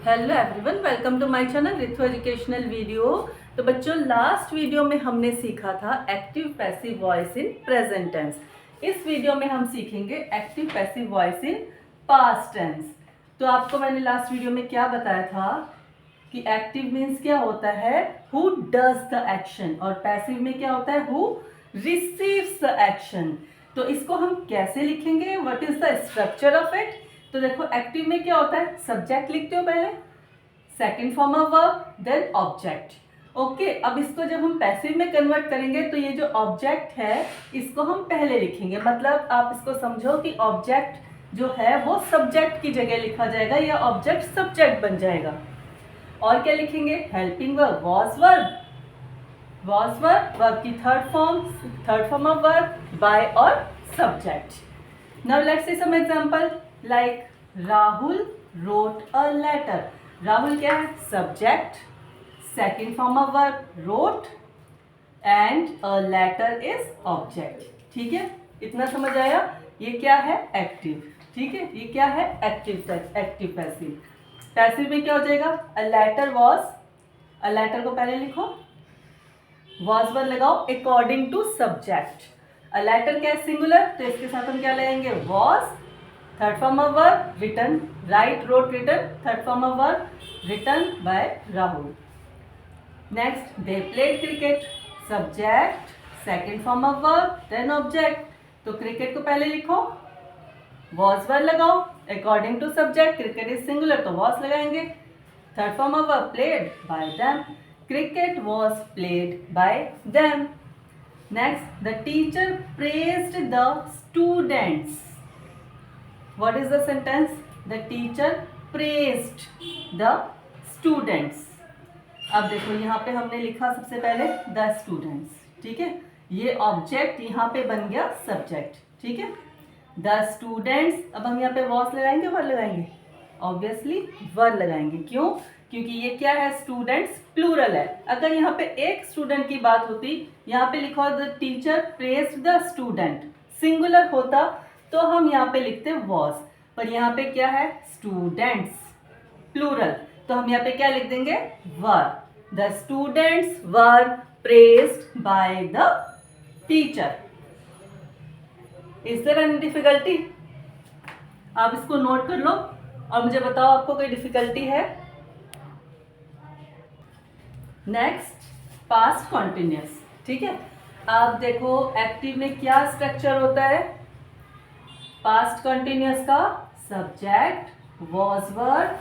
Hello everyone, welcome to my channel Rithu educational video. तो बच्चों, last video में हमने सीखा था active passive voice in present tense. इस वीडियो में हम सीखेंगे active passive voice in past tense. तो आपको मैंने लास्ट वीडियो में क्या बताया था कि एक्टिव मीन्स क्या होता है, हु डज द एक्शन, और पैसिव में क्या होता है, हु रिसीव्स द एक्शन। तो इसको हम कैसे लिखेंगे, what is the structure of it. तो देखो, एक्टिव में क्या होता है, सब्जेक्ट लिखते हो पहले, second form of verb, then object. Okay, अब इसको जब हम पैसिव में कन्वर्ट करेंगे तो ये जो ऑब्जेक्ट है इसको हम पहले लिखेंगे। मतलब आप इसको समझो कि ऑब्जेक्ट जो है वो सब्जेक्ट की जगह लिखा जाएगा या ऑब्जेक्ट सब्जेक्ट बन जाएगा। और क्या लिखेंगे, helping verb, was verb, was verb, verb की third form of verb, by और subject. Now let's see some example like Rahul wrote a letter। Rahul क्या है, subject, second form of verb wrote, and a letter is object. ठीक है, इतना समझ आया। ये क्या है, एक्टिव। ठीक है, ये क्या है, एक्टिव पैसिव। पैसिव में क्या हो जाएगा, a letter was, a letter को पहले लिखो, वॉज वर्ब लगाओ according to subject. A letter क्या है, सिंगुलर, तो इसके साथ हम क्या लगाएंगे, was, third form of verb written, write wrote written, third form of verb written by Rahul. Next, they played cricket, subject, second form of verb, then object. तो cricket को पहले लिखो, वॉज वर्ब लगाओ according to subject, cricket is singular तो was लगाएंगे, third form of verb played by them, cricket was played by them. Next, the teacher praised the students. What is the sentence? The teacher praised the students। अब देखो, यहाँ पे हमने लिखा सबसे पहले the students। ठीक है, ये ऑब्जेक्ट यहाँ पे बन गया सब्जेक्ट। ठीक है, the students। अब हम यहाँ पे was लगाएंगे, वर्ड लगाएंगे, ऑब्वियसली वर्ड लगाएंगे। क्यों, क्योंकि ये क्या है, स्टूडेंट्स प्लूरल है। अगर यहाँ पे एक स्टूडेंट की बात होती, यहाँ पे लिखा the teacher praised the student, singular होता तो हम यहाँ पे लिखते वॉज, पर यहाँ पे क्या है, स्टूडेंट्स प्लूरल, तो हम यहाँ पे क्या लिख देंगे, were. The students were praised by the teacher. Is there any difficulty? आप इसको नोट कर लो और मुझे बताओ आपको कोई डिफिकल्टी है। Next, past continuous. ठीक है, आप देखो एक्टिव में क्या स्ट्रक्चर होता है, पास्ट कंटिन्यूअस का subject, was verb,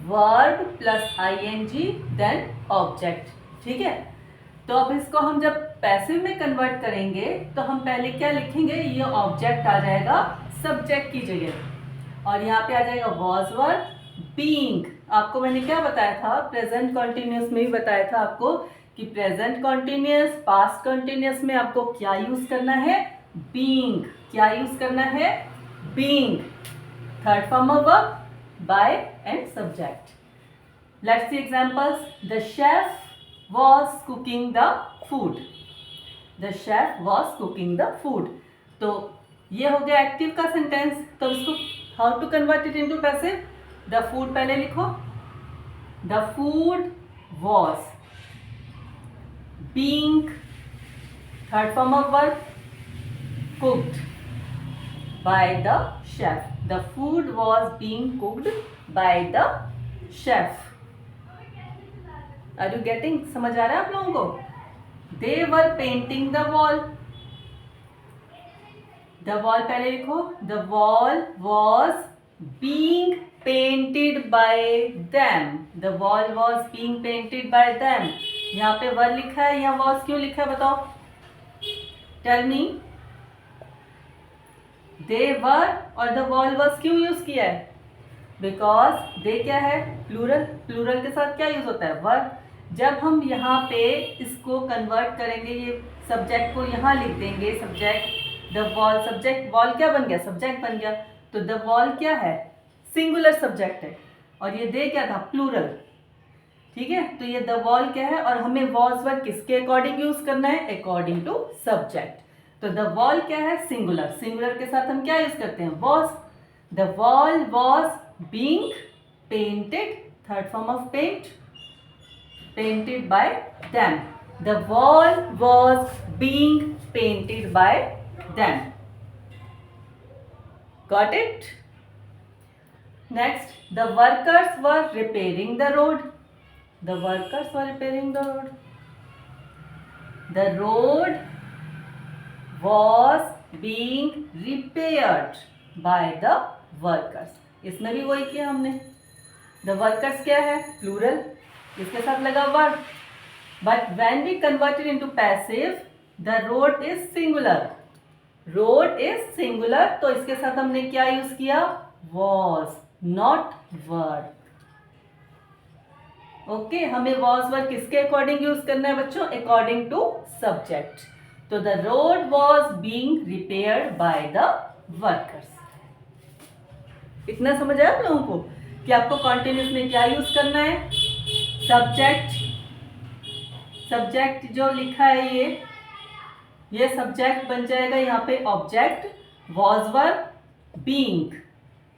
verb plus ING, then object. ठीक है, तो अब इसको हम जब पैसिव में कन्वर्ट करेंगे तो हम पहले क्या लिखेंगे, ये ऑब्जेक्ट आ जाएगा सब्जेक्ट की जगह, और यहाँ पे आ जाएगा वॉज वर्ब, बीइंग। आपको मैंने क्या बताया था, प्रेजेंट कॉन्टिन्यूअस में भी बताया था आपको कि प्रेजेंट कॉन्टिन्यूअस, पास्ट कॉन्टिन्यूअस में आपको क्या यूज करना है, बीइंग। क्या यूज करना है, being, third form of verb, by and subject. Let's see examples. The chef was cooking the food. The chef was cooking the food. तो ये हो गया एक्टिव का सेंटेंस। तो इसको how to convert it into passive, the food पहले लिखो, the food was being, third form of verb cooked by the chef. The food was being cooked by the chef. Are you getting? समझ आ रहा है आप लोगों को? They were painting the wall. The wall पहले लिखो, the wall was being painted by them. The wall was being painted by them. यहाँ पे were लिखा है, यहाँ was क्यों लिखा है बताओ? Tell me. दे वर और द वॉल वर्स क्यों यूज किया है, बिकॉज दे क्या है, प्लूरल, प्लूरल के साथ क्या यूज होता है, वर्ब। जब हम यहाँ पे इसको कन्वर्ट करेंगे, ये सब्जेक्ट को यहाँ लिख देंगे, subject the wall, subject wall क्या बन गया, सब्जेक्ट बन गया, तो द वॉल क्या है, सिंगुलर सब्जेक्ट है, और ये दे क्या था, प्लूरल। ठीक है, तो ये द वॉल क्या है, और हमें वॉज वर्ब किसके अकॉर्डिंग यूज करना है, अकॉर्डिंग टू सब्जेक्ट। तो द वॉल क्या है, सिंगुलर, सिंगुलर के साथ हम क्या यूज करते हैं, was. The wall was being painted, third form of paint, painted by them. The wall was being painted by them. Got it? Next, the workers were repairing the road. The workers were repairing the road. The road was being repaired by the workers. इसमें भी वही किया हमने. The workers क्या है? Plural. इसके साथ लगा verb. But when we convert it into passive, the road is singular. Road is singular, तो इसके साथ हमने क्या यूज किया? Was, not were. ओके, हमें was were किसके अकॉर्डिंग यूज करना है बच्चों? According to subject. तो the road was being repaired by the workers. इतना समझ आया आप लोगों को कि आपको कॉन्टिन्यूस में क्या यूज करना है? सब्जेक्ट. सब्जेक्ट जो लिखा है ये सब्जेक्ट बन जाएगा यहाँ पे object. Was were, being,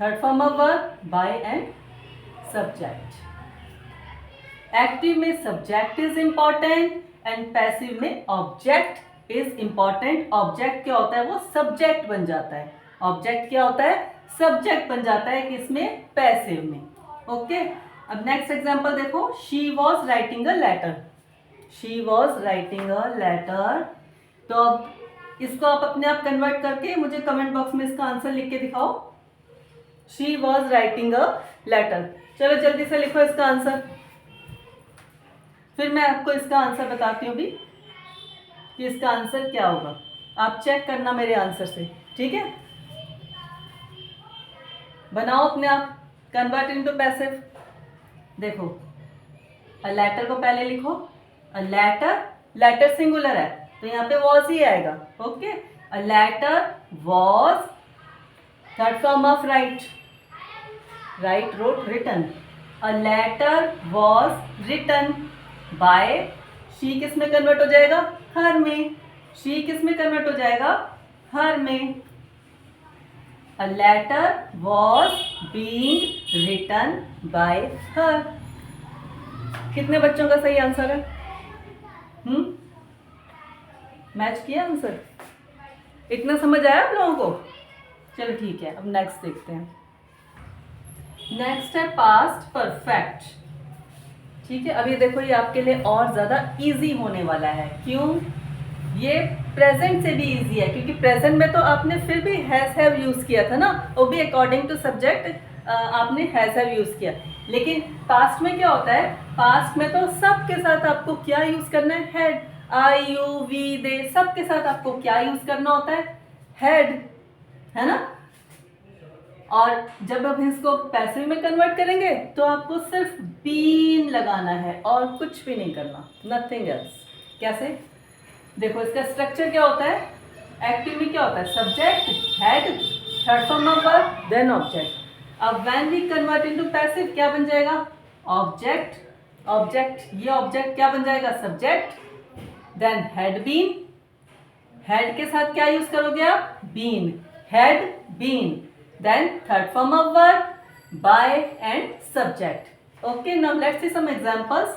third form of verb, by and subject. Active में subject is important and passive में ऑब्जेक्ट इज इंपॉर्टेंट. ऑब्जेक्ट क्या होता है? वो सब्जेक्ट बन जाता है. ऑब्जेक्ट क्या होता है? सब्जेक्ट बन जाता है किसमें? पैसिव में. ओके, अब नेक्स्ट एग्जांपल देखो. She was writing a letter. She was writing a letter. तो अब इसको आप अपने आप कन्वर्ट करके मुझे कमेंट बॉक्स में इसका आंसर लिख के दिखाओ. She was writing a letter. चलो जल्दी से लिखो इसका आंसर, फिर मैं आपको इसका आंसर बताती हूँ भी कि इसका आंसर क्या होगा. आप चेक करना मेरे आंसर से, ठीक है? बनाओ अपने आप, कन्वर्ट इनटू पैसिव. देखो, अ लेटर को पहले लिखो. अ लेटर, लेटर सिंगुलर है तो यहाँ पे वॉज ही आएगा. Okay, a letter was, third form of write, write, wrote, written. A letter was written by. She किस में कन्वर्ट हो जाएगा? हर में. शी किस में कन्वर्ट हो जाएगा? हर में. A letter was being written by her. कितने बच्चों का सही आंसर है? मैच किया आंसर? इतना समझ आया आप लोगों को? चलो ठीक है, अब नेक्स्ट देखते हैं. नेक्स्ट है पास्ट परफेक्ट. ठीक है, अब ये देखो, ये आपके लिए और ज़्यादा इजी होने वाला है. क्यों? ये प्रेजेंट से भी इजी है क्योंकि प्रेजेंट में तो आपने फिर भी हैज हैव यूज़ किया था ना, वो भी अकॉर्डिंग टू सब्जेक्ट आपने हैज हैव यूज़ किया. लेकिन पास्ट में क्या होता है? पास्ट में तो सब के साथ आपको क्या यूज़ करना है? हैड. आई, यू, वी, दे, सब के साथ आपको क्या यूज़ करना होता है? हैड, है ना? और जब आप इसको पैसिव में कन्वर्ट करेंगे तो आपको सिर्फ बीन लगाना है और कुछ भी नहीं करना, नथिंग एल्स. कैसे? देखो, इसका स्ट्रक्चर क्या होता है? एक्टिव में क्या होता है? Subject, had, third form of verb, then object. अब when we convert into passive क्या बन जाएगा? ऑब्जेक्ट. ऑब्जेक्ट, ये ऑब्जेक्ट क्या बन जाएगा? Subject. Then had been. Had के साथ क्या यूज करोगे आप? Been. Had been. Then third form of verb, by and subject. Okay, now let's see some examples.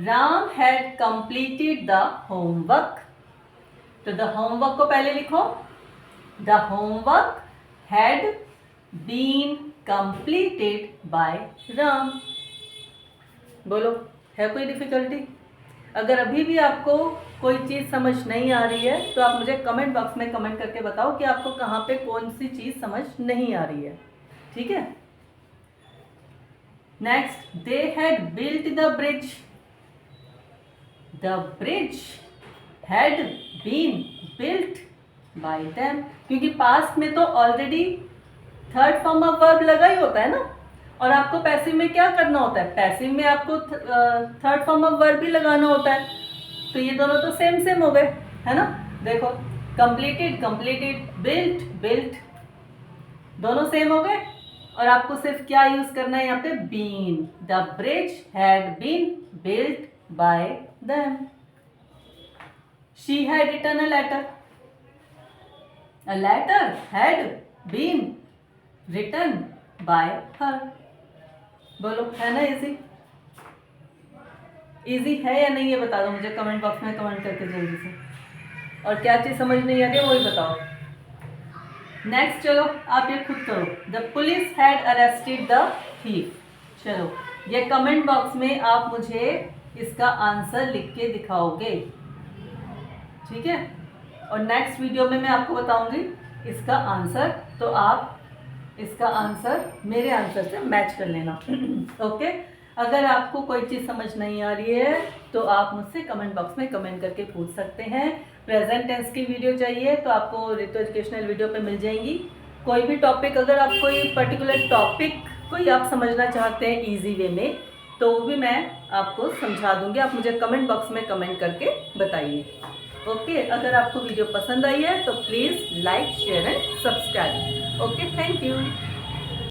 Ram had completed the homework. तो the homework को पहले लिखो. The homework had been completed by Ram. बोलो, है कोई difficulty? अगर अभी भी आपको कोई चीज़ समझ नहीं आ रही है तो आप मुझे कमेंट बॉक्स में कमेंट करके बताओ कि आपको कहाँ पे कौन सी चीज़ समझ नहीं आ रही है. ठीक है? Next, they had built the bridge. The bridge had been built by them. क्योंकि पास्ट में तो already third form of verb लगा ही होता है ना, और आपको पैसिव में क्या करना होता है? पैसिव में आपको थर्ड फॉर्म ऑफ वर्ब भी लगाना होता है. तो ये दोनों तो सेम सेम हो गए, है ना? देखो, कंप्लीटेड कंप्लीटेड, बिल्ट बिल्ट, दोनों सेम हो गए. और आपको सिर्फ क्या यूज करना है यहाँ पे? Been. The bridge had been built by them. She had written a letter. A letter had been written by her. बोलो, है ना इजी? इजी है या नहीं ये बता दो मुझे कमेंट बॉक्स में कमेंट करके जल्दी से। और क्या चीज़ समझ नहीं आ रही है वही बताओ। नेक्स्ट चलो आप ये खुद करो। The police had arrested the thief. चलो ये कमेंट बॉक्स में आप मुझे इसका आंसर लिख के दिखाओगे, ठीक है? और नेक्स्ट वीडियो में मैं आपको बताऊंगी इसका आंसर, तो आप इसका आंसर मेरे आंसर से मैच कर लेना। ओके, अगर आपको कोई चीज़ समझ नहीं आ रही है तो आप मुझसे कमेंट बॉक्स में कमेंट करके पूछ सकते हैं। प्रेजेंट टेंस की वीडियो चाहिए तो आपको रितु एजुकेशनल वीडियो पे मिल जाएंगी। कोई भी टॉपिक, अगर आप कोई पर्टिकुलर टॉपिक कोई आप समझना चाहते हैं इजी वे में, तो वो भी मैं आपको समझा दूंगी। आप मुझे कमेंट बॉक्स में कमेंट करके बताइए। ओके, अगर आपको वीडियो पसंद आई है तो please like, share and subscribe. Okay, thank you.